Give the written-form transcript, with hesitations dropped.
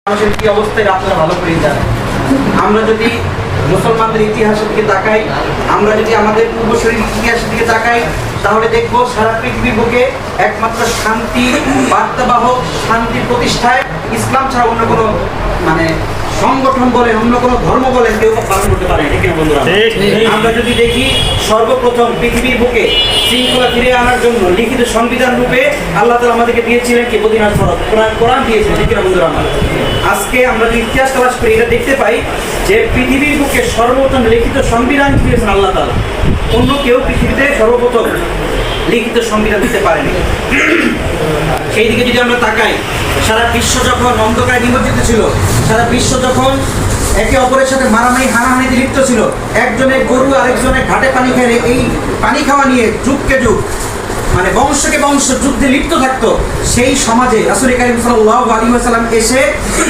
মানুষের কি অবস্থায় আপনারা ভালো করেই জানেন। আমরা যদি মুসলমানদের ইতিহাসের দিকে তাকাই, আমরা যদি আমাদের পূর্বসূরীর ইতিহাসের দিকে তাকাই, তাহলে দেখবো সারা পৃথিবীর বুকে একমাত্র শান্তি বার্তাবাহক, শান্তি প্রতিষ্ঠায় ইসলাম ছাড়া অন্য কোনো সংগঠন বলেন, অন্য কোনো ধর্ম বলেন কেউ পালন করতে পারে। আমরা যদি দেখি সর্বপ্রথম পৃথিবীর বুকে শৃঙ্খলা ফিরে আনার জন্য লিখিত সংবিধান রূপে আল্লাহ তাআলা আমাদেরকে দিয়েছিলেন কি মদিনার ফরজ কোরআন দিয়েছিলেন। ঠিক না বন্ধুরা আমার? আজকে আমরা যদি ইতিহাস তালাশ করি এটা দেখতে পাই যে পৃথিবীর বুকে সর্বপ্রথম লিখিত সংবিধান দিয়েছেন আল্লাহ তাআলা। অন্য কেউ পৃথিবীতে সর্বপ্রথম লিখিত সংবিধান দিতে পারেনি। সেই দিকে যদি আমরা তাকাই, সারা বিশ্ব যখন অন্ধকারে নিমজ্জিত ছিল, সারা বিশ্ব যখন একে অপরের সাথে মারামারি হানাহানিতে লিপ্ত ছিল, একজনের গরু আরেকজনের ঘাটে পানি খেলে এই পানি খাওয়া নিয়ে যুগকে যুগ বংশকে বংশ যুদ্ধে লিপ্ত থাকতো, সেই সমাজে রাসূল কারীম সাল্লাল্লাহু আলাইহি ওয়াসাল্লাম এসে